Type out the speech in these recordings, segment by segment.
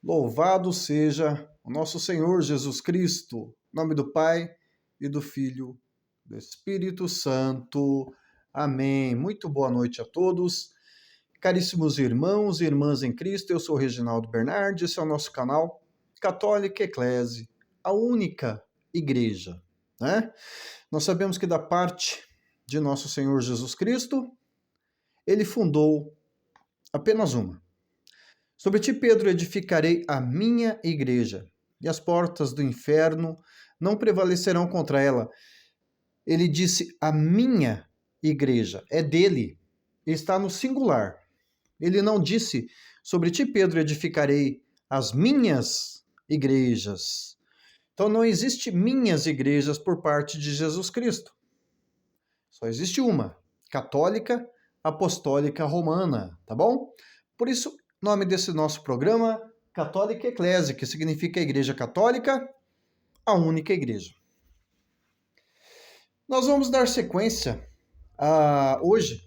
Louvado seja o nosso Senhor Jesus Cristo, em nome do Pai e do Filho, do Espírito Santo. Amém. Muito boa noite a todos. Caríssimos irmãos e irmãs em Cristo, eu sou Reginaldo Bernardi, esse é o nosso canal Católica Eclese, a única igreja, né? Nós sabemos que da parte de nosso Senhor Jesus Cristo, ele fundou apenas uma. Sobre ti, Pedro, edificarei a minha igreja, e as portas do inferno não prevalecerão contra ela. Ele disse a minha igreja, é dele, está no singular. Ele não disse sobre ti, Pedro, edificarei as minhas igrejas. Então não existe minhas igrejas por parte de Jesus Cristo. Só existe uma, católica, apostólica, romana, tá bom? Por isso, nome desse nosso programa, Católica Eclésia, que significa Igreja Católica, a única igreja. Nós vamos dar sequência hoje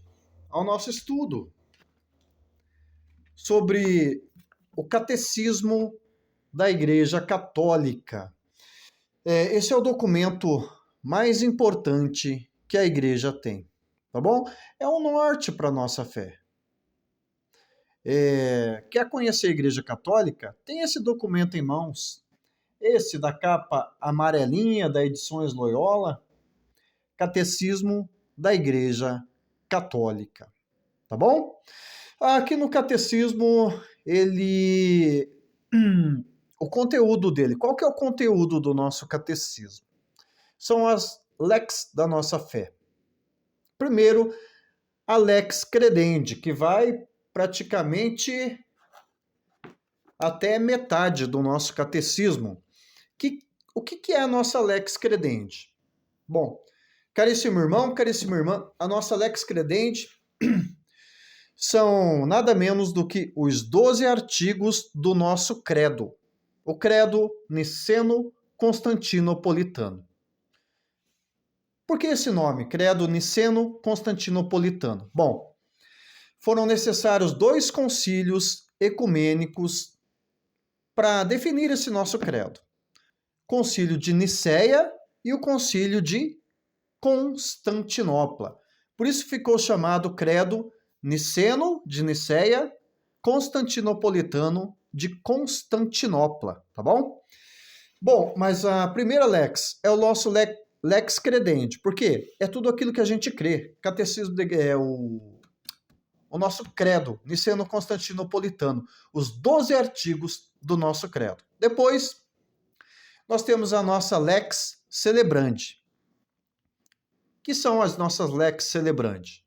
ao nosso estudo sobre o Catecismo da Igreja Católica. Esse é o documento mais importante que a igreja tem, tá bom? É um norte para a nossa fé. Quer conhecer a Igreja Católica? Tem esse documento em mãos. Esse da capa amarelinha da Edições Loyola, Catecismo da Igreja Católica. Tá bom? Aqui no Catecismo, o conteúdo dele. Qual que é o conteúdo do nosso Catecismo? São as lex da nossa fé. Primeiro, a lex credendi, que vai praticamente até metade do nosso catecismo. O que é a nossa lex credendi? Bom, caríssimo irmão, caríssima irmã, a nossa lex credendi são nada menos do que os 12 artigos do nosso credo. O credo niceno-constantinopolitano. Por que esse nome, credo niceno-constantinopolitano? Bom, foram necessários 2 concílios ecumênicos para definir esse nosso credo. Concílio de Nicéia e o Concílio de Constantinopla. Por isso ficou chamado credo niceno de Nicéia, constantinopolitano de Constantinopla, tá bom? Bom, mas a primeira lex é o nosso lex credendi. Por quê? É tudo aquilo que a gente crê. Catecismo é o nosso credo niceno-constantinopolitano, os 12 artigos do nosso credo. Depois, nós temos a nossa lex celebrandi. Que são as nossas lex celebrandi?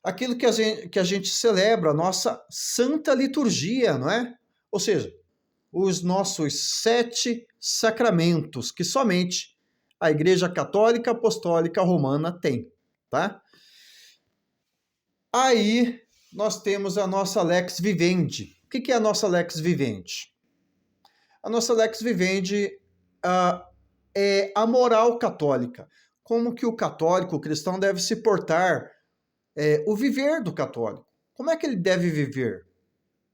Aquilo que a gente celebra, a nossa santa liturgia, não é? Ou seja, os nossos 7 sacramentos, que somente a Igreja Católica Apostólica Romana tem, tá? Aí nós temos a nossa lex vivendi. O que é a nossa lex vivendi? A nossa lex vivendi é a moral católica. Como que o católico, o cristão, deve se portar, o viver do católico. Como é que ele deve viver?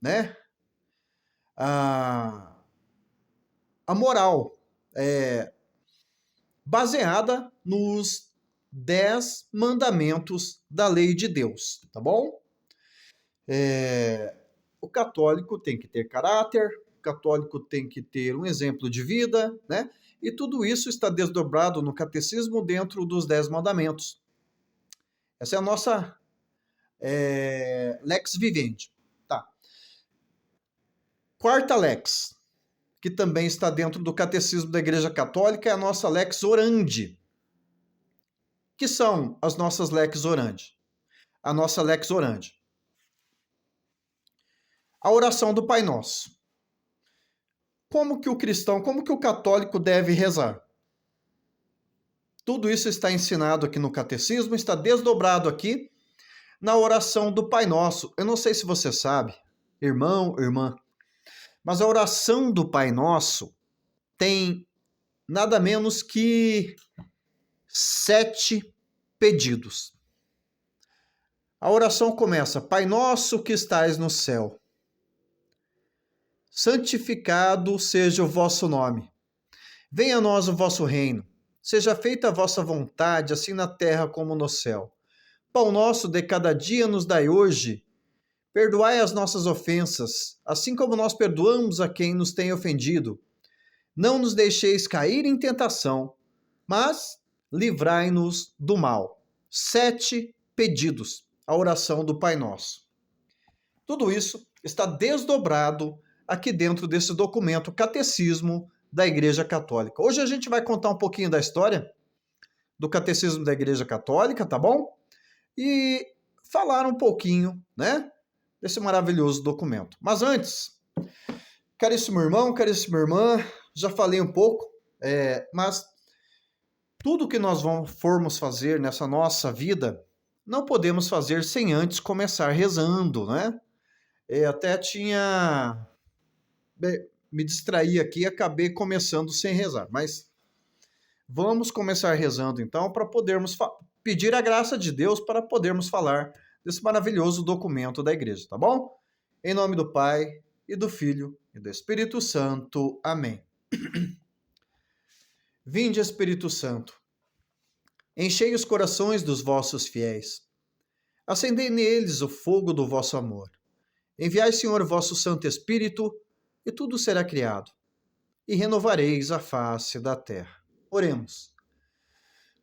Né? A moral é baseada nos 10 mandamentos da lei de Deus, tá bom? O católico tem que ter caráter, o católico tem que ter um exemplo de vida, né? E tudo isso está desdobrado no catecismo dentro dos 10 mandamentos. Essa é a nossa lex vivendi. Tá. Quarta lex, que também está dentro do catecismo da Igreja Católica, é a nossa lex orandi. Que são as nossas lex orandi? A nossa lex orandi. A oração do Pai Nosso. Como que o cristão, como que o católico deve rezar? Tudo isso está ensinado aqui no catecismo, está desdobrado aqui na oração do Pai Nosso. Eu não sei se você sabe, irmão, irmã, mas a oração do Pai Nosso tem nada menos que 7 pedidos. A oração começa: Pai Nosso que estais no céu, santificado seja o vosso nome. Venha a nós o vosso reino. Seja feita a vossa vontade, assim na terra como no céu. Pão nosso de cada dia nos dai hoje. Perdoai as nossas ofensas, assim como nós perdoamos a quem nos tem ofendido. Não nos deixeis cair em tentação, mas livrai-nos do mal. 7 pedidos, a oração do Pai Nosso. Tudo isso está desdobrado aqui dentro desse documento, Catecismo da Igreja Católica. Hoje a gente vai contar um pouquinho da história do Catecismo da Igreja Católica, tá bom? E falar um pouquinho, né, desse maravilhoso documento. Mas antes, caríssimo irmão, caríssima irmã, já falei um pouco, mas tudo que nós formos fazer nessa nossa vida, não podemos fazer sem antes começar rezando, né? Até me distraí aqui e acabei começando sem rezar, mas vamos começar rezando então para podermos pedir a graça de Deus para podermos falar desse maravilhoso documento da igreja, tá bom? Em nome do Pai, e do Filho, e do Espírito Santo. Amém. Vinde, Espírito Santo, enchei os corações dos vossos fiéis, acendei neles o fogo do vosso amor. Enviai, Senhor, vosso Santo Espírito, e tudo será criado, e renovareis a face da terra. Oremos.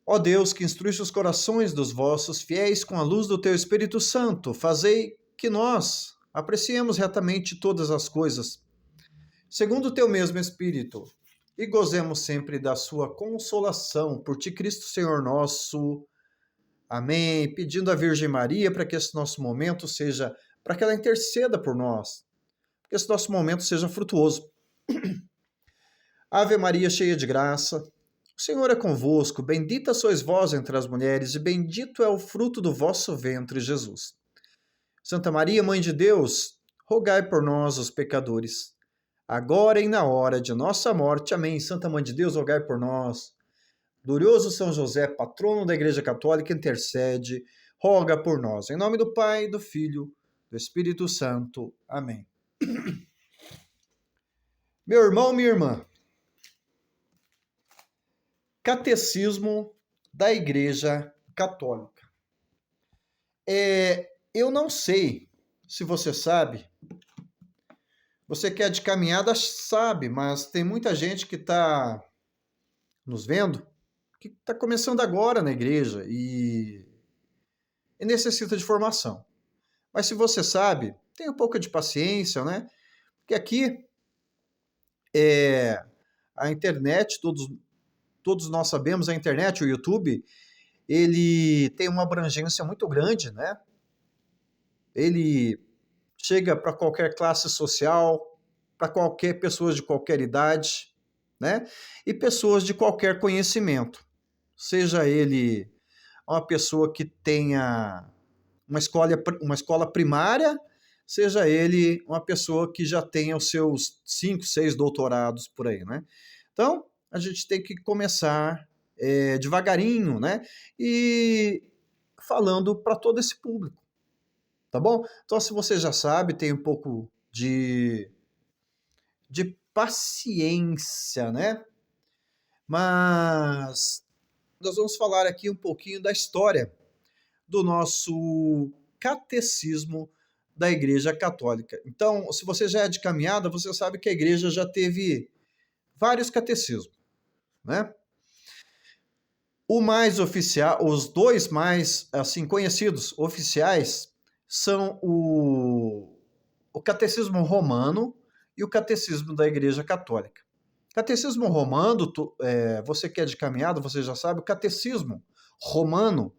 Ó Deus, que instruíste os corações dos vossos fiéis com a luz do teu Espírito Santo, fazei que nós apreciemos retamente todas as coisas, segundo o teu mesmo Espírito, e gozemos sempre da sua consolação. Por ti, Cristo, Senhor nosso. Amém. Pedindo à Virgem Maria para que esse nosso momento seja, para que ela interceda por nós, que esse nosso momento seja frutuoso. Ave Maria, cheia de graça, o Senhor é convosco, bendita sois vós entre as mulheres, e bendito é o fruto do vosso ventre, Jesus. Santa Maria, Mãe de Deus, rogai por nós, os pecadores, agora e na hora de nossa morte. Amém. Santa Mãe de Deus, rogai por nós. Glorioso São José, patrono da Igreja Católica, intercede, roga por nós. Em nome do Pai, do Filho, do Espírito Santo. Amém. Meu irmão, minha irmã, Catecismo da Igreja Católica. Eu não sei se você sabe, você que é de caminhada sabe, mas tem muita gente que está nos vendo, que está começando agora na igreja e necessita de formação. Mas se você sabe, tenha um pouco de paciência, né? Porque aqui a internet, todos nós sabemos, a internet, o YouTube, ele tem uma abrangência muito grande, né? Ele chega para qualquer classe social, para qualquer pessoa de qualquer idade, né? E pessoas de qualquer conhecimento. Seja ele uma pessoa que tenha uma escola primária, seja ele uma pessoa que já tenha os seus 5, 6 doutorados por aí, né? Então, a gente tem que começar devagarinho, né? E falando para todo esse público, tá bom? Então, se você já sabe, tem um pouco de paciência, né? Mas nós vamos falar aqui um pouquinho da história do nosso catecismo da Igreja Católica. Então, se você já é de caminhada, você sabe que a igreja já teve vários catecismos, né? O mais oficial, os dois mais assim conhecidos oficiais são o Catecismo Romano e o Catecismo da Igreja Católica. Catecismo Romano, você que é de caminhada, você já sabe, o Catecismo Romano,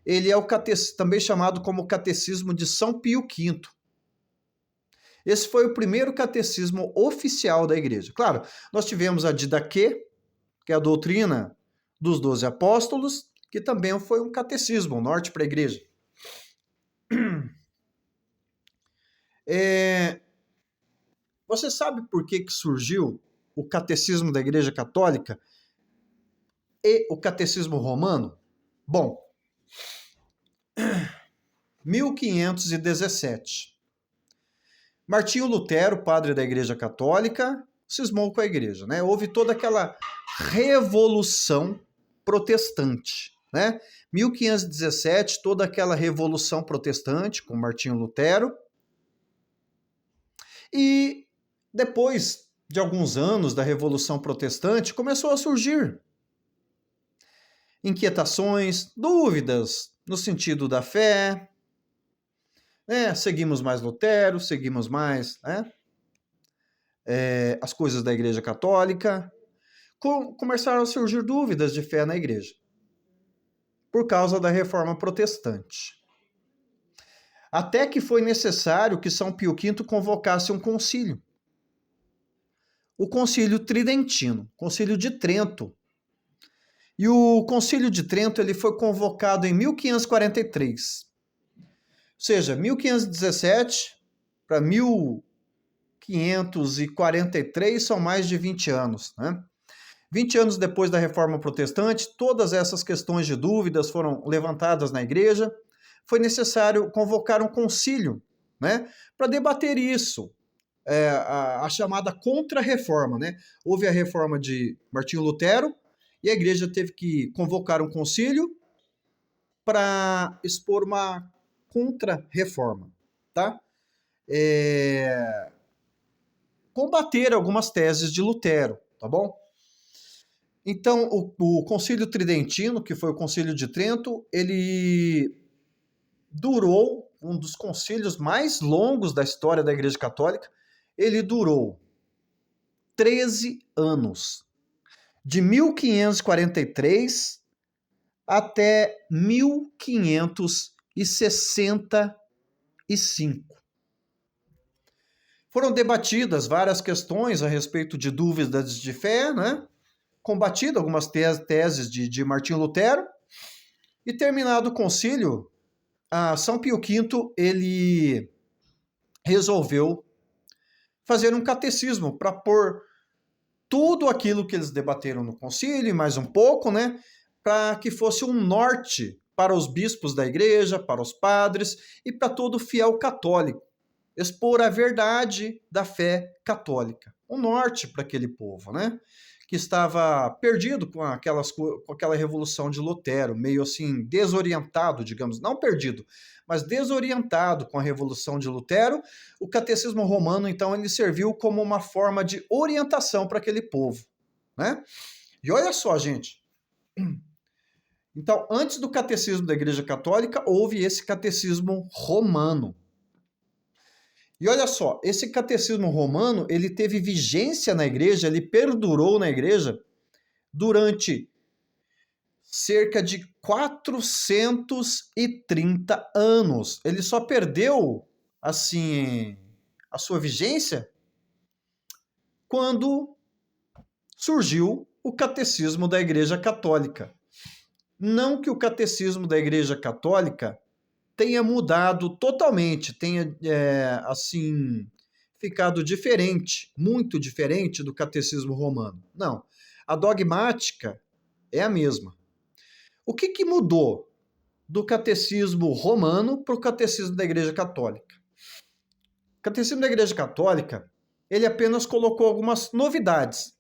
ele é também chamado como Catecismo de São Pio V. Esse foi o primeiro catecismo oficial da igreja. Claro, nós tivemos a Didaquê, que é a doutrina dos 12 apóstolos, que também foi um catecismo, um norte para a igreja. Você sabe por que surgiu o catecismo da Igreja Católica e o catecismo romano? Bom, 1517. Martinho Lutero, padre da Igreja Católica, cismou com a igreja, né? Houve toda aquela revolução protestante, né? 1517, toda aquela revolução protestante com Martinho Lutero. E depois de alguns anos da Revolução Protestante, começou a surgir inquietações, dúvidas no sentido da fé, né? Seguimos mais Lutero, seguimos mais, né? As coisas da Igreja Católica. Começaram a surgir dúvidas de fé na igreja por causa da Reforma Protestante. Até que foi necessário que São Pio V convocasse um concílio. O Concílio Tridentino, Concílio de Trento. E o Concílio de Trento ele foi convocado em 1543. Ou seja, 1517 para 1543 são mais de 20 anos, né? 20 anos depois da Reforma Protestante, todas essas questões de dúvidas foram levantadas na igreja. Foi necessário convocar um concílio, né, para debater isso, a chamada contra-reforma, né? Houve a reforma de Martinho Lutero e a igreja teve que convocar um concílio para expor uma contra-reforma, tá? Combater algumas teses de Lutero, tá bom? Então, o Concílio Tridentino, que foi o Concílio de Trento, ele durou um dos concílios mais longos da história da Igreja Católica. Ele durou 13 anos, de 1543 até 1565. Foram debatidas várias questões a respeito de dúvidas de fé, né? Combatido algumas teses de Martinho Lutero, e terminado o concílio, São Pio V ele resolveu fazer um catecismo para pôr tudo aquilo que eles debateram no concílio e mais um pouco, né, para que fosse um norte para os bispos da igreja, para os padres e para todo fiel católico, expor a verdade da fé católica, um norte para aquele povo, né? Que estava perdido com aquela revolução de Lutero, meio assim desorientado, digamos, não perdido, mas desorientado com a revolução de Lutero. O catecismo romano, então, ele serviu como uma forma de orientação para aquele povo, né? E olha só, gente. Então, antes do catecismo da Igreja Católica, houve esse catecismo romano. E olha só, esse catecismo romano, ele teve vigência na igreja, ele perdurou na igreja durante cerca de 430 anos. Ele só perdeu, assim, a sua vigência quando surgiu o catecismo da Igreja Católica. Não que o catecismo da Igreja Católica tenha mudado totalmente, tenha, assim, ficado diferente, muito diferente do catecismo romano. Não. A dogmática é a mesma. O que mudou do catecismo romano para o catecismo da Igreja Católica? O catecismo da Igreja Católica, ele apenas colocou algumas novidades.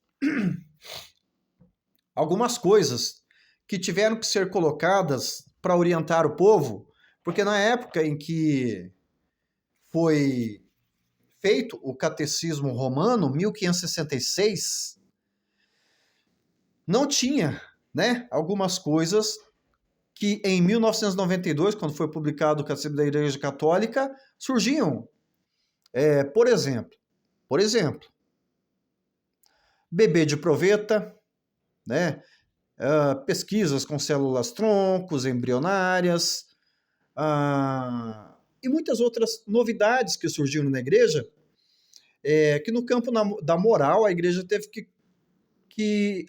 Algumas coisas que tiveram que ser colocadas para orientar o povo, porque na época em que foi feito o catecismo romano, 1566, não tinha, né, algumas coisas que em 1992, quando foi publicado o Catecismo da Igreja Católica, surgiam. Por exemplo, bebê de proveta, né, pesquisas com células troncos, embrionárias, e muitas outras novidades que surgiram na igreja, que no campo da moral a igreja teve que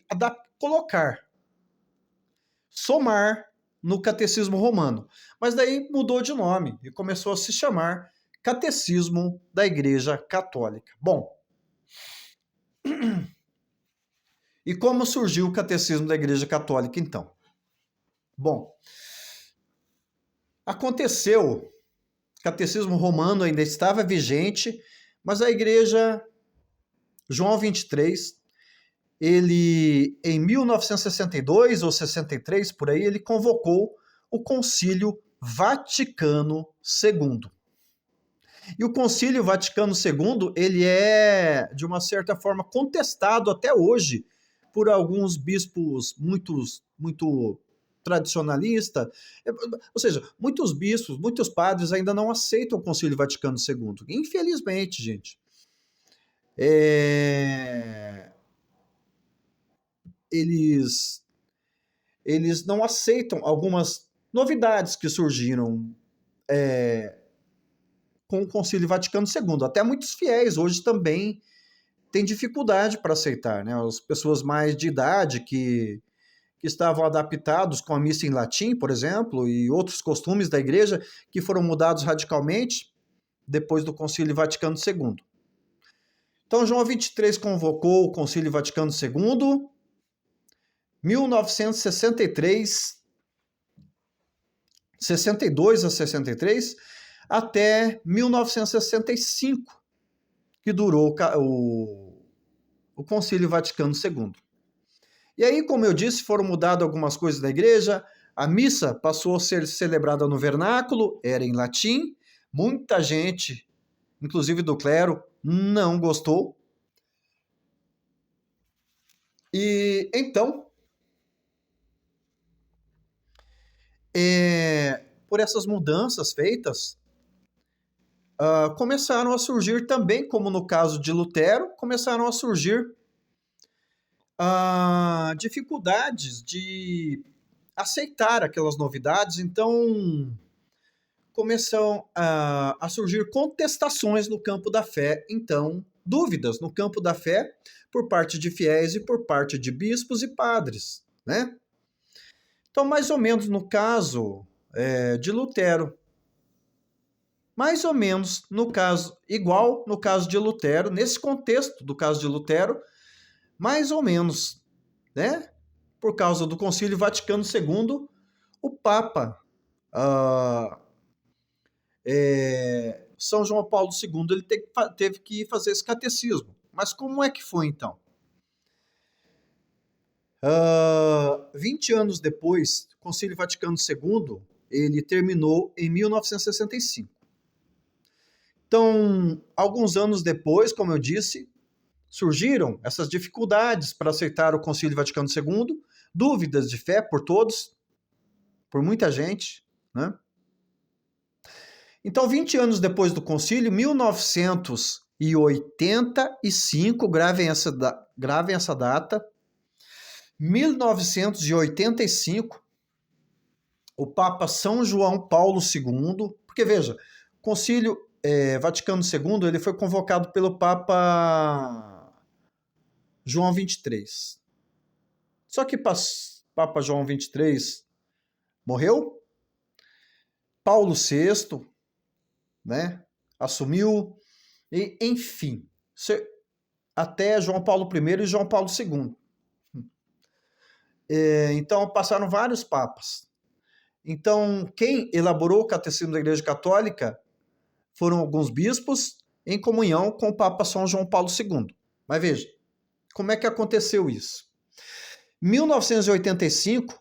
colocar, somar no catecismo romano. Mas daí mudou de nome e começou a se chamar Catecismo da Igreja Católica. Bom, e como surgiu o Catecismo da Igreja Católica, então? Bom, aconteceu, o Catecismo Romano ainda estava vigente, Mas a igreja, João 23, ele, em 1962 ou 63, por aí, ele convocou o Concílio Vaticano II. E o Concílio Vaticano II, ele é, de uma certa forma, contestado até hoje por alguns bispos muito tradicionalistas. Ou seja, muitos bispos, muitos padres ainda não aceitam o Concílio Vaticano II. Infelizmente, gente. Eles não aceitam algumas novidades que surgiram com o Concílio Vaticano II. Até muitos fiéis hoje também têm dificuldade para aceitar, né? As pessoas mais de idade que estavam adaptados com a missa em latim, por exemplo, e outros costumes da igreja que foram mudados radicalmente depois do Concílio Vaticano II. Então, João 23 convocou o Concílio Vaticano II, 1963, 62 a 63, até 1965, que durou o Concílio Vaticano II. E aí, como eu disse, foram mudadas algumas coisas da igreja, a missa passou a ser celebrada no vernáculo, era em latim, muita gente, inclusive do clero, não gostou. E então, por essas mudanças feitas, começaram a surgir também, como no caso de Lutero, começaram a surgir dificuldades de aceitar aquelas novidades, então começam a surgir contestações no campo da fé, então dúvidas no campo da fé por parte de fiéis e por parte de bispos e padres, né? Então, mais ou menos no caso de Lutero, mais ou menos no caso, igual no caso de Lutero, nesse contexto do caso de Lutero, mais ou menos, né? Por causa do Concílio Vaticano II, o Papa, São João Paulo II, ele teve que fazer esse catecismo. Mas como é que foi então? 20 anos depois, o Concílio Vaticano II, ele terminou em 1965. Então, alguns anos depois, como eu disse, surgiram essas dificuldades para aceitar o Concílio Vaticano II, dúvidas de fé por todos, por muita gente, né? Então, 20 anos depois do concílio, 1985, gravem essa data, 1985, o Papa São João Paulo II, porque veja, o Concílio Vaticano II, ele foi convocado pelo Papa João 23. Só que Papa João 23 morreu, Paulo VI, né, assumiu, e, enfim, até João Paulo I e João Paulo II. Então, passaram vários papas. Então, quem elaborou o Catecismo da Igreja Católica foram alguns bispos em comunhão com o Papa São João Paulo II. Mas veja, como é que aconteceu isso? 1985,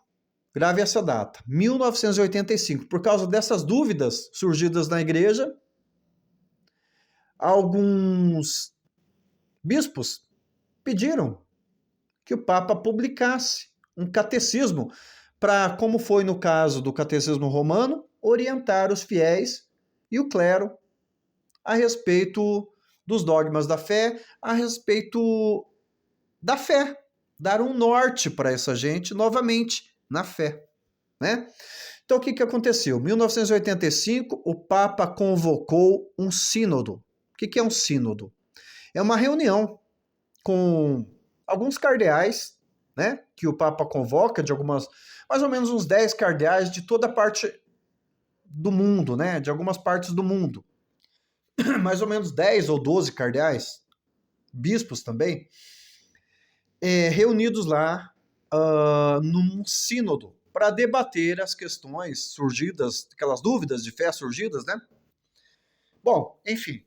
grave essa data, 1985, por causa dessas dúvidas surgidas na igreja, alguns bispos pediram que o Papa publicasse um catecismo para, como foi no caso do catecismo romano, orientar os fiéis e o clero a respeito dos dogmas da fé, a respeito da fé, dar um norte para essa gente novamente na fé, né? Então, o que aconteceu? Em 1985, o Papa convocou um sínodo. O que é um sínodo? É uma reunião com alguns cardeais, né, que o Papa convoca, de algumas, mais ou menos uns 10 cardeais de toda parte do mundo, né, de algumas partes do mundo. Mais ou menos 10 ou 12 cardeais, bispos também, reunidos lá num sínodo para debater as questões surgidas, aquelas dúvidas de fé surgidas, né? Bom, enfim.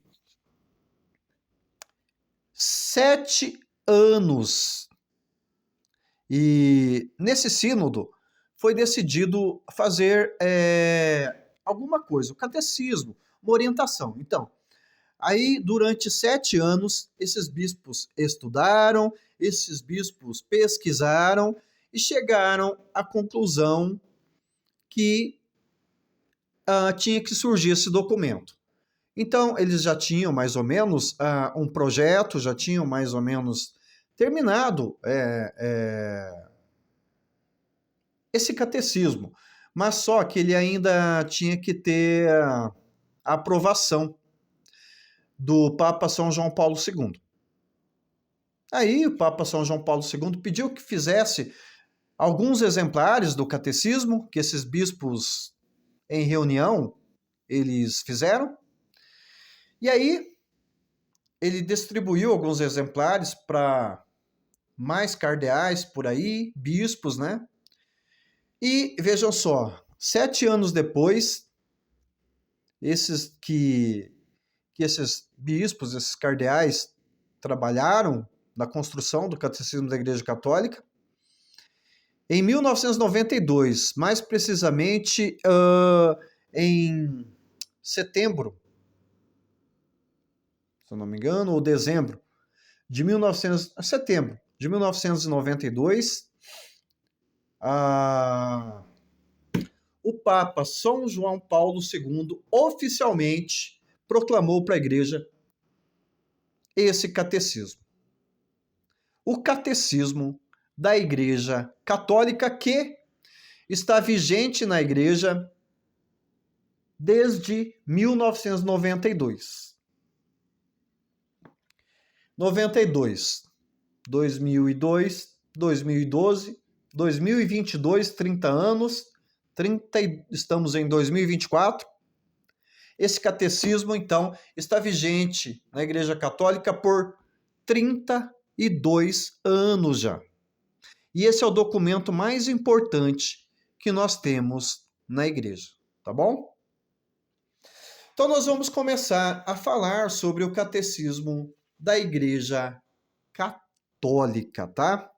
7 anos. E nesse sínodo foi decidido fazer alguma coisa, o catecismo, uma orientação. Então, aí durante 7 anos, esses bispos estudaram, esses bispos pesquisaram e chegaram à conclusão que tinha que surgir esse documento. Então, eles já tinham mais ou menos um projeto, já tinham mais ou menos terminado esse catecismo, mas só que ele ainda tinha que ter a aprovação do Papa São João Paulo II. Aí o Papa São João Paulo II pediu que fizesse alguns exemplares do catecismo, que esses bispos em reunião eles fizeram, e aí ele distribuiu alguns exemplares para mais cardeais por aí, bispos, né? E vejam só, 7 anos depois, esses esses bispos, esses cardeais, trabalharam na construção do Catecismo da Igreja Católica. Em 1992, mais precisamente em setembro, se eu não me engano, ou dezembro de setembro de 1992, o Papa São João Paulo II oficialmente proclamou para a Igreja esse catecismo. O catecismo da Igreja Católica, que está vigente na Igreja desde 1992. 92, 2002, 2012, 2022, 30 anos, estamos em 2024. Esse catecismo, então, está vigente na Igreja Católica por 32 anos já. E esse é o documento mais importante que nós temos na Igreja, tá bom? Então, nós vamos começar a falar sobre o catecismo da Igreja Católica, tá?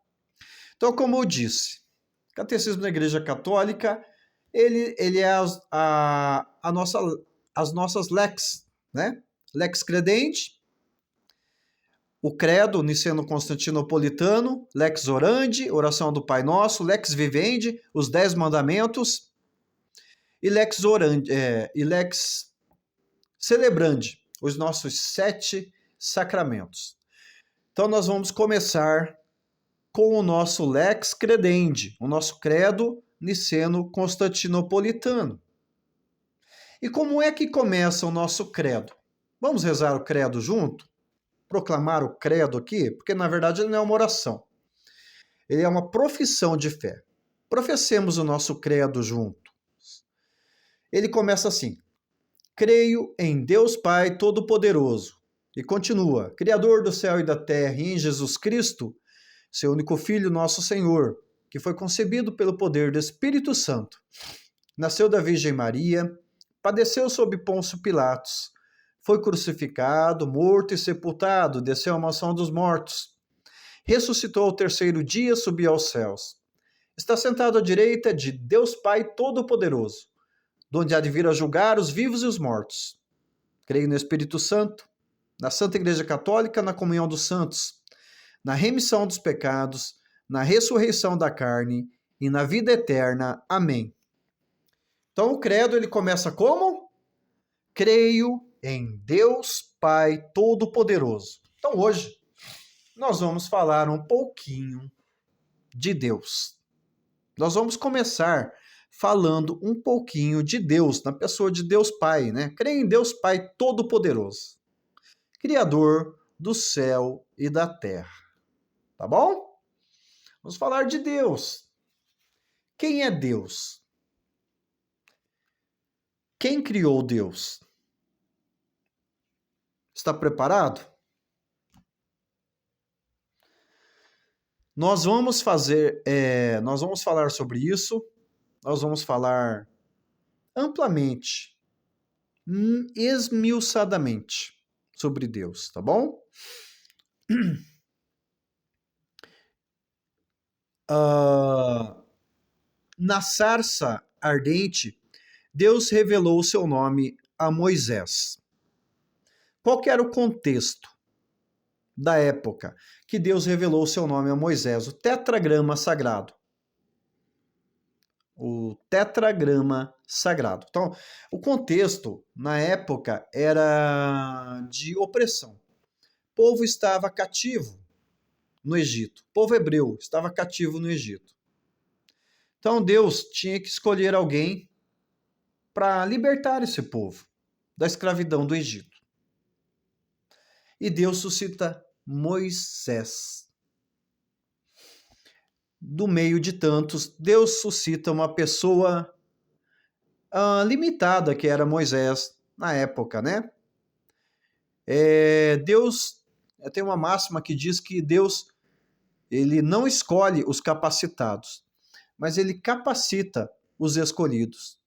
Então, como eu disse, o catecismo da Igreja Católica, ele é as nossas lex, né? Lex Credente, o Credo Niceno-Constantinopolitano, Lex Orandi, oração do Pai Nosso, Lex Vivendi, os 10 mandamentos, e Lex Orandi, e Lex Celebrandi, os nossos 7 sacramentos. Então nós vamos começar com o nosso Lex Credendi, o nosso credo niceno-constantinopolitano. E como é que começa o nosso credo? Vamos rezar o credo junto? Proclamar o credo aqui? Porque na verdade ele não é uma oração. Ele é uma profissão de fé. Professemos o nosso credo junto. Ele começa assim: creio em Deus Pai Todo-Poderoso. E continua: Criador do céu e da terra, e em Jesus Cristo, seu único Filho, nosso Senhor, que foi concebido pelo poder do Espírito Santo. Nasceu da Virgem Maria, padeceu sob Pôncio Pilatos, foi crucificado, morto e sepultado, desceu à mansão dos mortos. Ressuscitou ao terceiro dia, subiu aos céus. Está sentado à direita de Deus Pai Todo-Poderoso, donde há de vir a julgar os vivos e os mortos. Creio no Espírito Santo, na Santa Igreja Católica, na comunhão dos santos, na remissão dos pecados, na ressurreição da carne e na vida eterna. Amém. Então o credo ele começa como? Creio em Deus Pai Todo-Poderoso. Então hoje nós vamos falar um pouquinho de Deus. Nós vamos começar falando um pouquinho de Deus, na pessoa de Deus Pai, né? Creio em Deus Pai Todo-Poderoso, Criador do céu e da terra. Tá bom? Vamos falar de Deus. Quem é Deus? Quem criou Deus? Está preparado? Nós vamos falar sobre isso. Nós vamos falar amplamente, esmiuçadamente sobre Deus, tá bom? Ah, na sarça ardente, Deus revelou o seu nome a Moisés. Qual que era o contexto da época que Deus revelou o seu nome a Moisés? O tetragrama sagrado. O tetragrama sagrado. Então, o contexto na época era de opressão. O povo estava cativo no Egito. O povo hebreu estava cativo no Egito. Então, Deus tinha que escolher alguém para libertar esse povo da escravidão do Egito. E Deus suscita Moisés. Do meio de tantos, Deus suscita uma pessoa limitada, que era Moisés na época, né? Deus tem uma máxima que diz que Deus ele não escolhe os capacitados, mas ele capacita os escolhidos.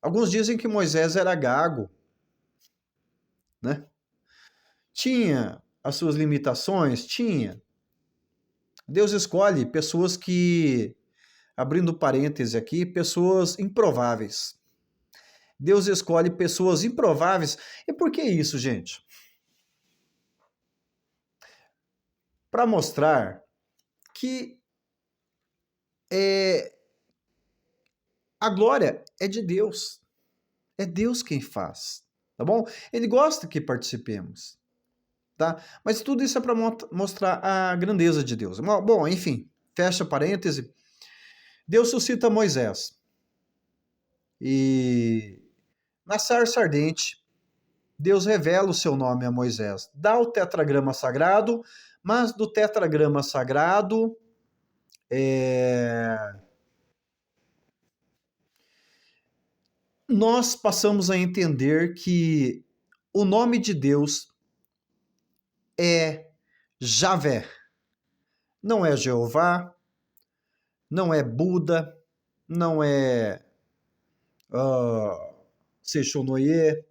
Alguns dizem que Moisés era gago, né? Tinha as suas limitações? Tinha. Deus escolhe pessoas que, abrindo parêntese aqui, pessoas improváveis. Deus escolhe pessoas improváveis. E por que isso, gente? Para mostrar que a glória é de Deus. É Deus quem faz, tá bom? Ele gosta que participemos, tá? Mas tudo isso é para mostrar a grandeza de Deus. Bom, enfim, fecha parêntese. Deus suscita Moisés. E na sarça ardente, Deus revela o seu nome a Moisés. Dá o tetragrama sagrado, mas do tetragrama sagrado nós passamos a entender que o nome de Deus é Javé. Não é Jeová, não é Buda, não é Sechonoye,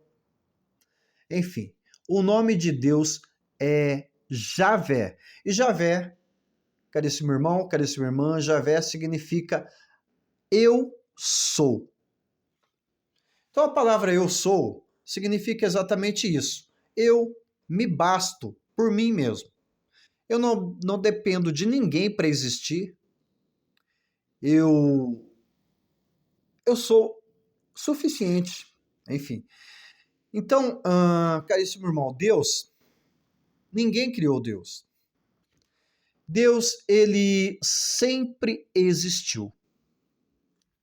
enfim. O nome de Deus é Javé. E Javé, caríssimo irmão, caríssima irmã, Javé significa eu sou. Então a palavra eu sou significa exatamente isso. Eu me basto por mim mesmo. Eu não dependo de ninguém para existir. Eu sou suficiente. Enfim. Então, caríssimo irmão, Deus, ninguém criou Deus. Deus, ele sempre existiu.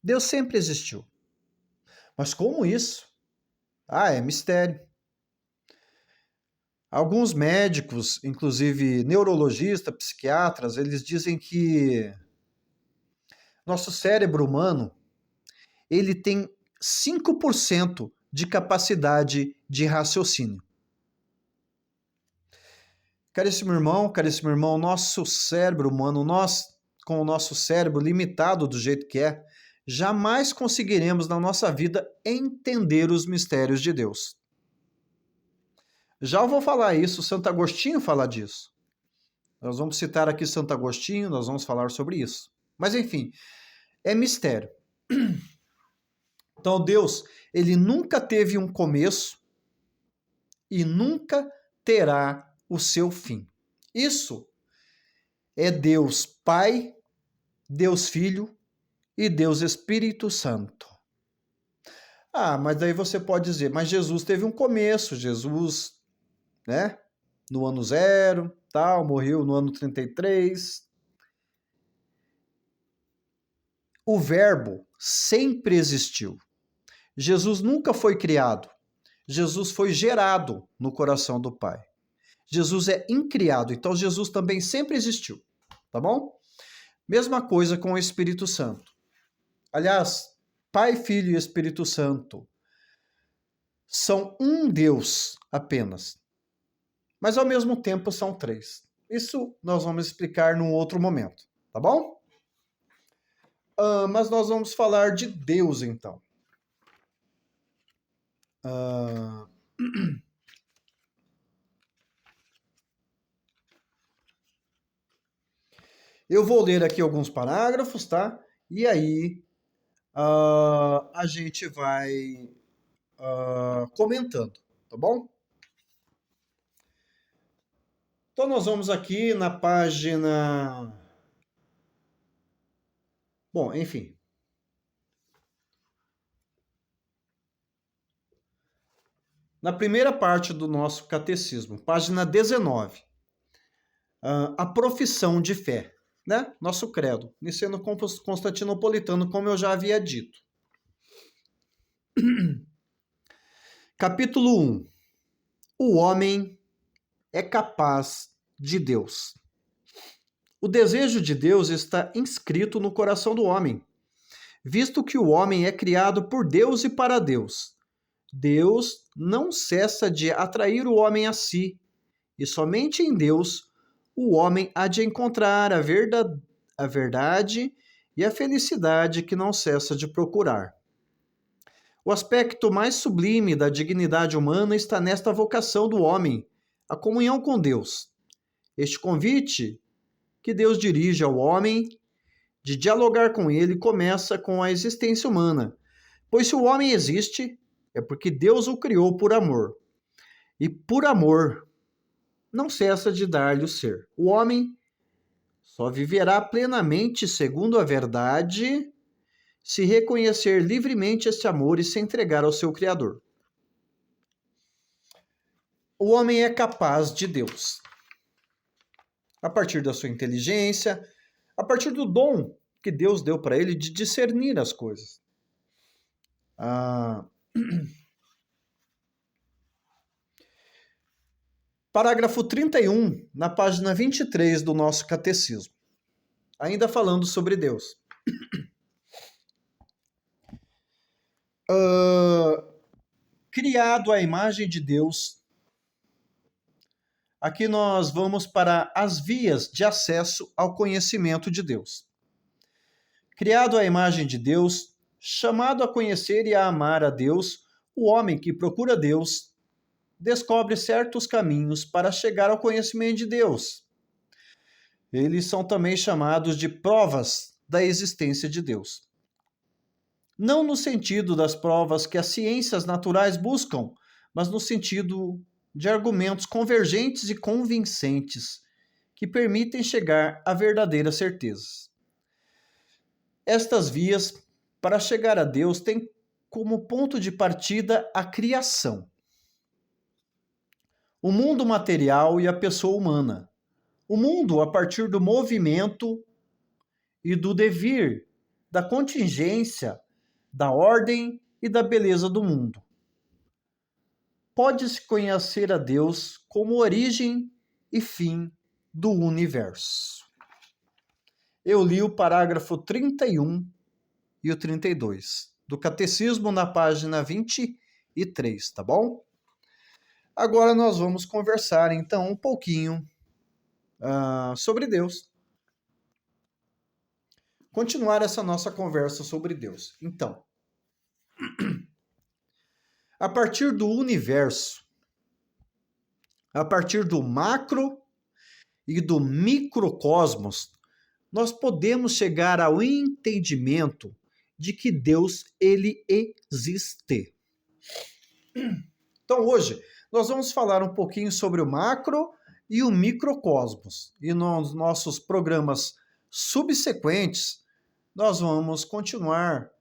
Deus sempre existiu. Mas como isso? É mistério. Alguns médicos, inclusive neurologistas, psiquiatras, eles dizem que nosso cérebro humano, ele tem 5% de capacidade de raciocínio. Caríssimo irmão, nosso cérebro humano, nós, com o nosso cérebro limitado do jeito que é, jamais conseguiremos na nossa vida entender os mistérios de Deus. Já eu vou falar isso, Santo Agostinho fala disso. Nós vamos citar aqui Santo Agostinho, nós vamos falar sobre isso. Mas enfim, é mistério. Então Deus, ele nunca teve um começo e nunca terá o seu fim. Isso é Deus Pai, Deus Filho e Deus Espírito Santo. Mas daí você pode dizer, mas Jesus teve um começo, Jesus, né? No ano 0, tal, morreu no ano 33. O verbo sempre existiu. Jesus nunca foi criado. Jesus foi gerado no coração do Pai. Jesus é incriado, então Jesus também sempre existiu, tá bom? Mesma coisa com o Espírito Santo. Aliás, Pai, Filho e Espírito Santo são um Deus apenas, mas ao mesmo tempo são três. Isso nós vamos explicar num outro momento, tá bom? Mas nós vamos falar de Deus então. Eu vou ler aqui alguns parágrafos, tá? E aí a gente vai comentando, tá bom? Então nós vamos aqui na página. Bom, enfim. Na primeira parte do nosso catecismo, página 19. A profissão de fé, né? Nosso credo, niceno-constantinopolitano, como eu já havia dito. Capítulo 1. O homem é capaz de Deus. O desejo de Deus está inscrito no coração do homem, visto que o homem é criado por Deus e para Deus. Deus não cessa de atrair o homem a si, e somente em Deus o homem há de encontrar a verdade e a felicidade que não cessa de procurar. O aspecto mais sublime da dignidade humana está nesta vocação do homem, a comunhão com Deus. Este convite que Deus dirige ao homem de dialogar com ele começa com a existência humana, pois se o homem existe, é porque Deus o criou por amor. E por amor não cessa de dar-lhe o ser. O homem só viverá plenamente segundo a verdade se reconhecer livremente este amor e se entregar ao seu Criador. O homem é capaz de Deus. A partir da sua inteligência, a partir do dom que Deus deu para ele de discernir as coisas. Parágrafo 31, na página 23 do nosso catecismo. Ainda falando sobre Deus. Criado à imagem de Deus. Aqui nós vamos para as vias de acesso ao conhecimento de Deus. Criado à imagem de Deus, chamado a conhecer e a amar a Deus, o homem que procura Deus descobre certos caminhos para chegar ao conhecimento de Deus. Eles são também chamados de provas da existência de Deus. Não no sentido das provas que as ciências naturais buscam, mas no sentido de argumentos convergentes e convincentes que permitem chegar a verdadeiras certezas. Estas vias para chegar a Deus têm como ponto de partida a criação, o mundo material e a pessoa humana. O mundo a partir do movimento e do devir, da contingência, da ordem e da beleza do mundo. Pode-se conhecer a Deus como origem e fim do universo. Eu li o parágrafo 31 e o 32 do Catecismo na página 23, tá bom? Agora nós vamos conversar então um pouquinho sobre Deus. Continuar essa nossa conversa sobre Deus. Então, a partir do universo, a partir do macro e do microcosmos, nós podemos chegar ao entendimento de que Deus, ele existe. Então, hoje, nós vamos falar um pouquinho sobre o macro e o microcosmos. E nos nossos programas subsequentes, nós vamos continuar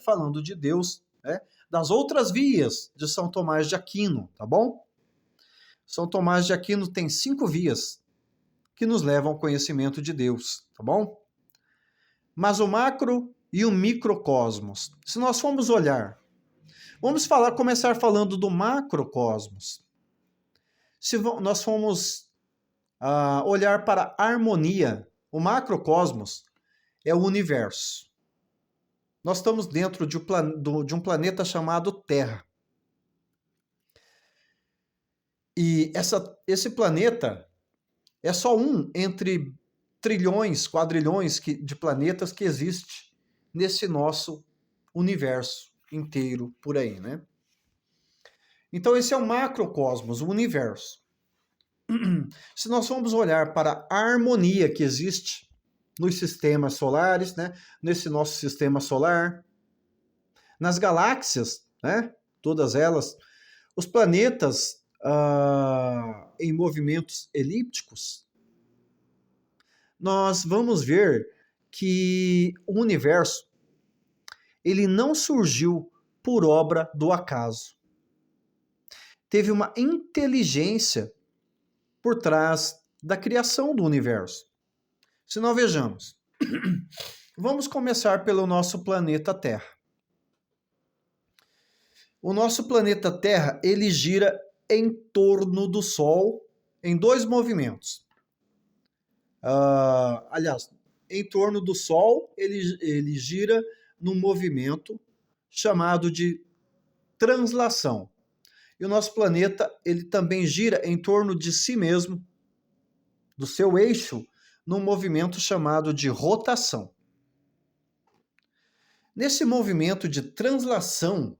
falando de Deus, né? Das outras vias de São Tomás de Aquino, tá bom? São Tomás de Aquino tem 5 vias que nos levam ao conhecimento de Deus, tá bom? Mas o macro e o microcosmos, se nós formos olhar, vamos começar falando do macrocosmos. Se nós formos olhar para a harmonia, o macrocosmos é o universo. Nós estamos dentro de um planeta chamado Terra. E esse planeta é só um entre trilhões, quadrilhões de planetas que existe nesse nosso universo inteiro por aí, né? Então esse é o macrocosmos, o universo. Se nós formos olhar para a harmonia que existe nos sistemas solares, né? Nesse nosso sistema solar, nas galáxias, né? Todas elas, os planetas em movimentos elípticos, nós vamos ver que o universo ele não surgiu por obra do acaso. Teve uma inteligência por trás da criação do universo. Se nós vejamos, vamos começar pelo nosso planeta Terra. O nosso planeta Terra, ele gira em torno do Sol em dois movimentos. Aliás, em torno do Sol, ele gira num movimento chamado de translação. E o nosso planeta, ele também gira em torno de si mesmo, do seu eixo, num movimento chamado de rotação. Nesse movimento de translação,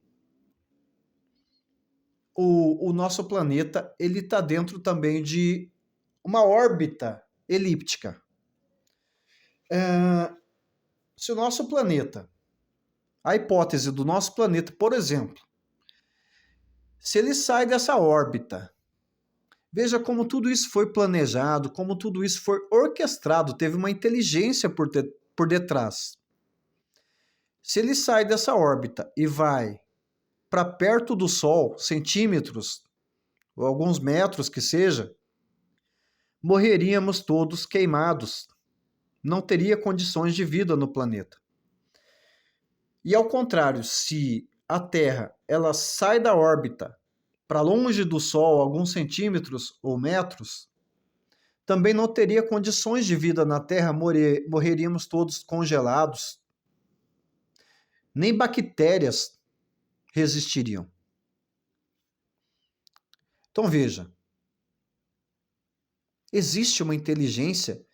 o nosso planeta ele está dentro também de uma órbita elíptica. Se o nosso planeta, a hipótese do nosso planeta, por exemplo, se ele sai dessa órbita, veja como tudo isso foi planejado, como tudo isso foi orquestrado, teve uma inteligência por detrás. Se ele sai dessa órbita e vai para perto do Sol, centímetros, ou alguns metros que seja, morreríamos todos queimados. Não teria condições de vida no planeta. E ao contrário, se a Terra ela sai da órbita para longe do Sol, alguns centímetros ou metros, também não teria condições de vida na Terra, morreríamos todos congelados. Nem bactérias resistiriam. Então veja, existe uma inteligência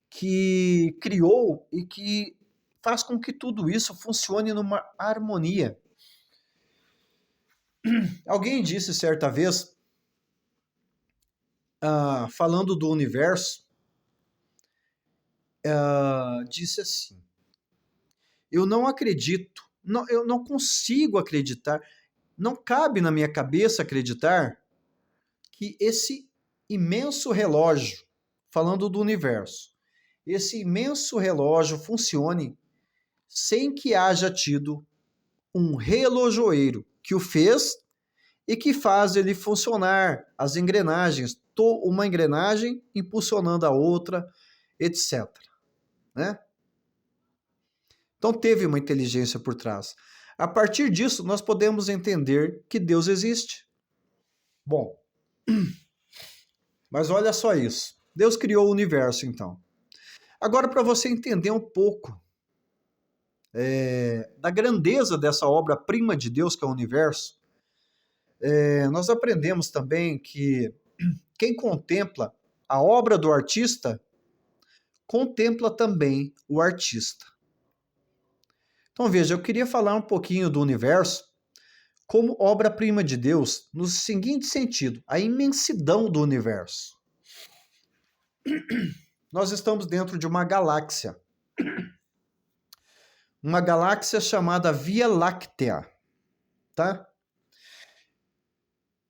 que criou e que faz com que tudo isso funcione numa harmonia. Alguém disse certa vez, falando do universo, disse assim: eu não acredito, eu não consigo acreditar, não cabe na minha cabeça acreditar que esse imenso relógio, falando do universo, esse imenso relógio funcione sem que haja tido um relojoeiro que o fez e que faz ele funcionar, as engrenagens, uma engrenagem impulsionando a outra, etc. Né? Então teve uma inteligência por trás. A partir disso, nós podemos entender que Deus existe. Bom, mas olha só isso. Deus criou o universo, então. Agora, para você entender um pouco da grandeza dessa obra-prima de Deus, que é o universo, nós aprendemos também que quem contempla a obra do artista, contempla também o artista. Então veja, eu queria falar um pouquinho do universo como obra-prima de Deus, no seguinte sentido, a imensidão do universo. Nós estamos dentro de uma galáxia chamada Via Láctea, tá?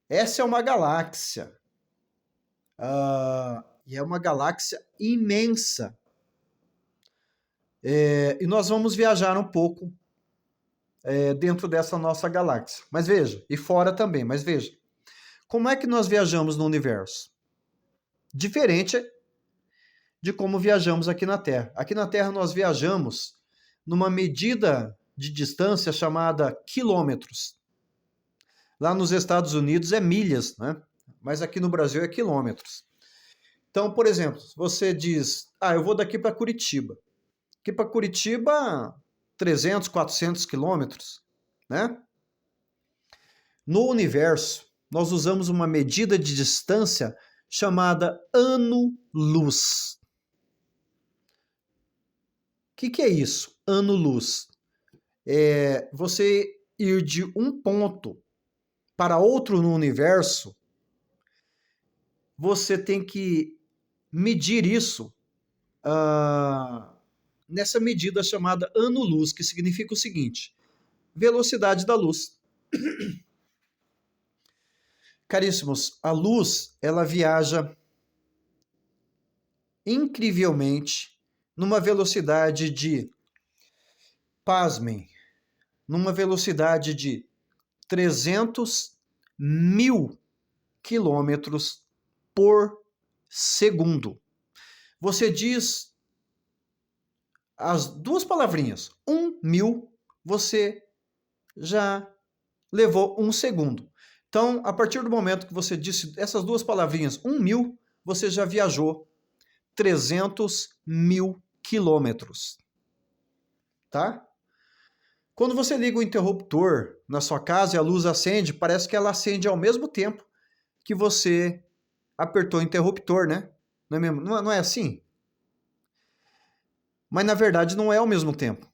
Essa é uma galáxia, e é uma galáxia imensa. E nós vamos viajar um pouco dentro dessa nossa galáxia. Mas veja, e fora também, mas veja. Como é que nós viajamos no universo? Diferente de como viajamos aqui na Terra. Aqui na Terra nós viajamos numa medida de distância chamada quilômetros. Lá nos Estados Unidos é milhas, né? Mas aqui no Brasil é quilômetros. Então, por exemplo, você diz, eu vou daqui para Curitiba. Aqui para Curitiba, 300, 400 quilômetros, né? No universo, nós usamos uma medida de distância chamada ano-luz. O que é isso? Ano-luz. É você ir de um ponto para outro no universo, você tem que medir isso nessa medida chamada ano-luz, que significa o seguinte: velocidade da luz. Caríssimos, a luz, ela viaja incrivelmente numa velocidade de, pasmem, numa velocidade de 300 mil quilômetros por segundo. Você diz as duas palavrinhas, 1.000, você já levou 1 segundo. Então, a partir do momento que você disse essas duas palavrinhas, 1.000, você já viajou 300 mil quilômetros. Tá? Quando você liga o interruptor na sua casa e a luz acende, parece que ela acende ao mesmo tempo que você apertou o interruptor, né? Não é mesmo? Não é assim? Mas na verdade não é ao mesmo tempo.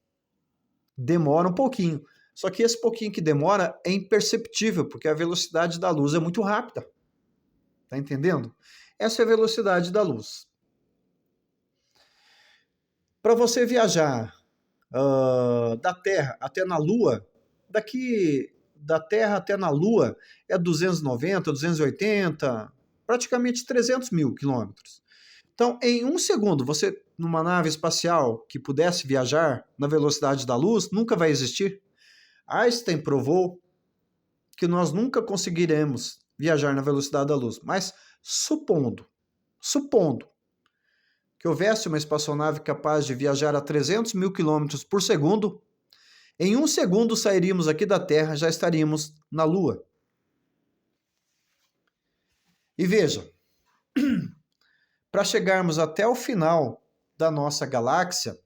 Demora um pouquinho. Só que esse pouquinho que demora é imperceptível, porque a velocidade da luz é muito rápida. Tá entendendo? Essa é a velocidade da luz. Para você viajar da Terra até na Lua, daqui da Terra até na Lua é 290, 280, praticamente 300 mil quilômetros. Então, em 1 segundo, você, numa nave espacial que pudesse viajar na velocidade da luz, nunca vai existir. Einstein provou que nós nunca conseguiremos viajar na velocidade da luz. Mas supondo que houvesse uma espaçonave capaz de viajar a 300 mil quilômetros por segundo, em 1 segundo sairíamos aqui da Terra, já estaríamos na Lua. E veja, para chegarmos até o final da nossa galáxia,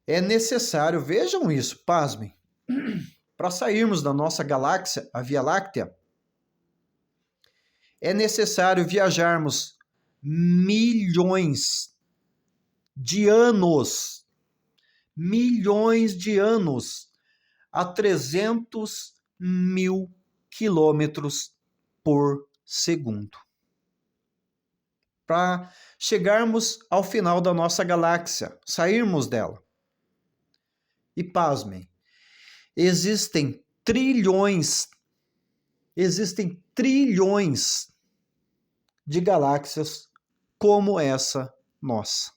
é necessário, vejam isso, pasmem, para sairmos da nossa galáxia, a Via Láctea, é necessário viajarmos milhões de anos a 300 mil quilômetros por segundo. Para chegarmos ao final da nossa galáxia, sairmos dela. E pasmem, existem trilhões de galáxias como essa nossa.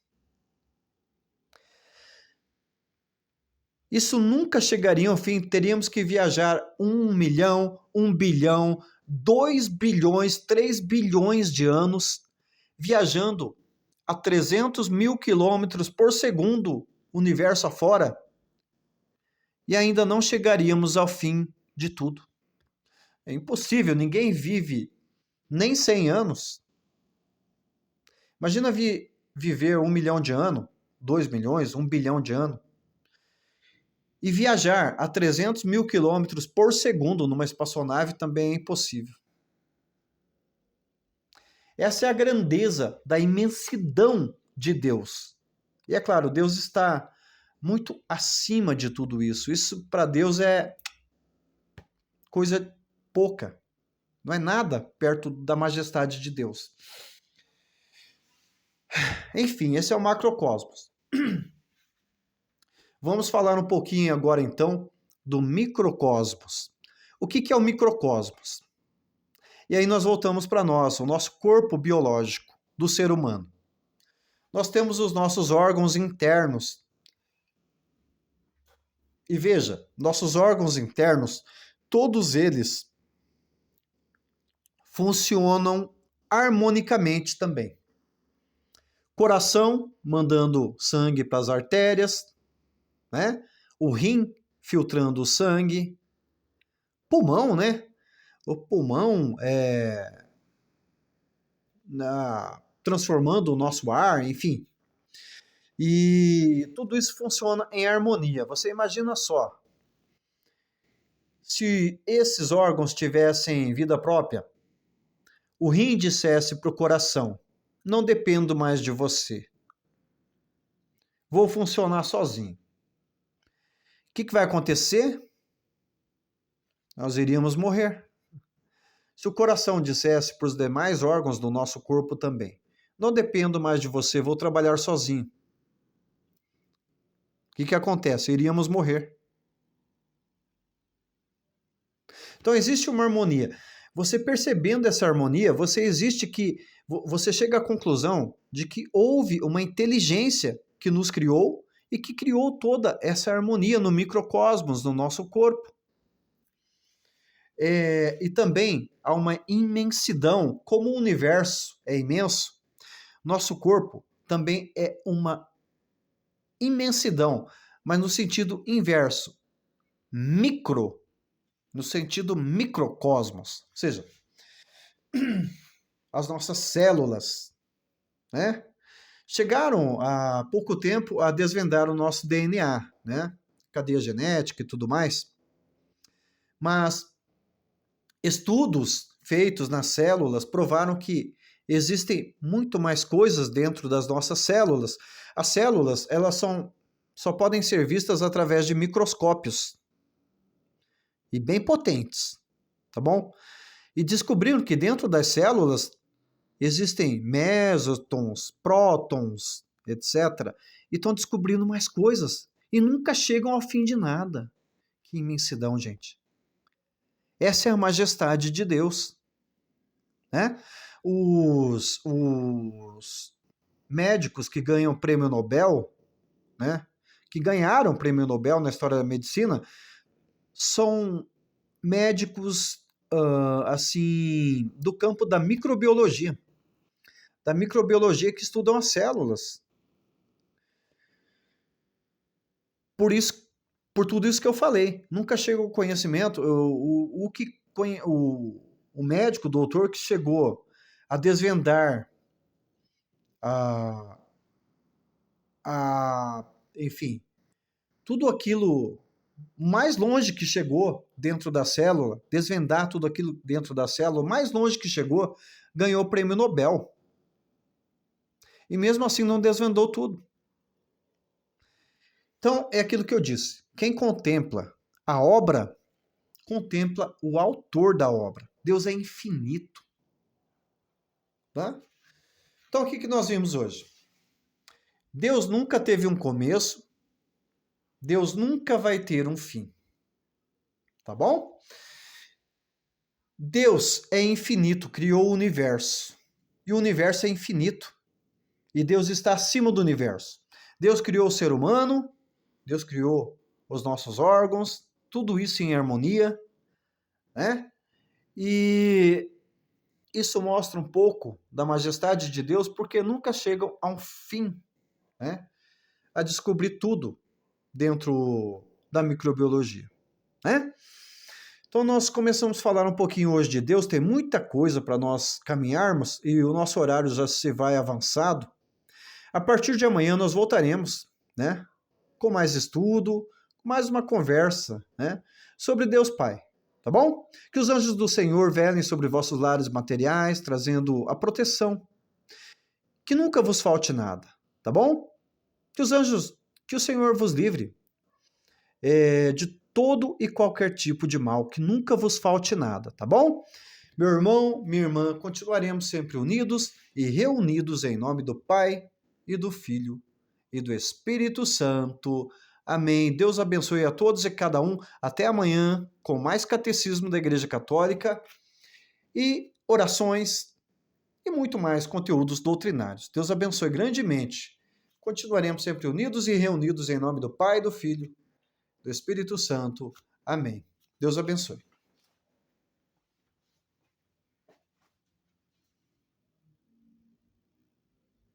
Isso nunca chegaria ao fim, teríamos que viajar 1 milhão, 1 bilhão, 2 bilhões, 3 bilhões de anos, viajando a 300 mil quilômetros por segundo, universo afora, e ainda não chegaríamos ao fim de tudo. É impossível, ninguém vive nem 100 anos. Imagina viver 1 milhão de anos, 2 milhões, 1 bilhão de anos, e viajar a 300 mil quilômetros por segundo numa espaçonave também é impossível. Essa é a grandeza da imensidão de Deus. E é claro, Deus está muito acima de tudo isso. Isso para Deus é coisa pouca. Não é nada perto da majestade de Deus. Enfim, esse é o macrocosmos. Vamos falar um pouquinho agora, então, do microcosmos. O que é o microcosmos? E aí nós voltamos para nós, o nosso corpo biológico do ser humano. Nós temos os nossos órgãos internos. E veja, nossos órgãos internos, todos eles funcionam harmonicamente também. Coração mandando sangue para as artérias, né? O rim filtrando o sangue, pulmão, né? O pulmão transformando o nosso ar, enfim. E tudo isso funciona em harmonia. Você imagina só, se esses órgãos tivessem vida própria, o rim dissesse para o coração: não dependo mais de você, vou funcionar sozinho. O que vai acontecer? Nós iríamos morrer. Se o coração dissesse para os demais órgãos do nosso corpo também: não dependo mais de você, vou trabalhar sozinho. O que acontece? Iríamos morrer. Então existe uma harmonia. Você percebendo essa harmonia, você chega à conclusão de que houve uma inteligência que nos criou e que criou toda essa harmonia no microcosmos, no nosso corpo. E também há uma imensidão, como o universo é imenso, nosso corpo também é uma imensidão, mas no sentido inverso, micro, no sentido microcosmos, ou seja, as nossas células, né? Chegaram há pouco tempo a desvendar o nosso DNA, né? Cadeia genética e tudo mais. Mas estudos feitos nas células provaram que existem muito mais coisas dentro das nossas células. As células, elas só podem ser vistas através de microscópios e bem potentes, tá bom? E descobriram que dentro das células existem mesótons, prótons, etc. E estão descobrindo mais coisas e nunca chegam ao fim de nada. Que imensidão, gente. Essa é a majestade de Deus, né? Os médicos que ganham prêmio Nobel, né? Que ganharam prêmio Nobel na história da medicina, são médicos assim do campo da microbiologia que estudam as células. Por tudo isso que eu falei, nunca chega ao conhecimento. O médico, o doutor que chegou a desvendar enfim, tudo aquilo mais longe que chegou dentro da célula, desvendar tudo aquilo dentro da célula, mais longe que chegou, ganhou o prêmio Nobel. E mesmo assim não desvendou tudo. Então, é aquilo que eu disse. Quem contempla a obra, contempla o autor da obra. Deus é infinito. Tá? Então, o que nós vimos hoje? Deus nunca teve um começo, Deus nunca vai ter um fim. Tá bom? Deus é infinito, criou o universo. E o universo é infinito. E Deus está acima do universo. Deus criou o ser humano, Deus criou os nossos órgãos, tudo isso em harmonia, né? E isso mostra um pouco da majestade de Deus, porque nunca chegam a um fim, né? A descobrir tudo dentro da microbiologia, né? Então nós começamos a falar um pouquinho hoje de Deus, tem muita coisa para nós caminharmos e o nosso horário já se vai avançado. A partir de amanhã nós voltaremos, né? Com mais estudo, mais uma conversa, né? Sobre Deus Pai, tá bom? Que os anjos do Senhor velem sobre vossos lares materiais, trazendo a proteção. Que nunca vos falte nada, tá bom? Que o Senhor vos livre de todo e qualquer tipo de mal, que nunca vos falte nada, tá bom? Meu irmão, minha irmã, continuaremos sempre unidos e reunidos em nome do Pai e do Filho e do Espírito Santo. Amém. Deus abençoe a todos e cada um. Até amanhã com mais catecismo da Igreja Católica e orações e muito mais conteúdos doutrinários. Deus abençoe grandemente. Continuaremos sempre unidos e reunidos em nome do Pai, do Filho, do Espírito Santo. Amém. Deus abençoe.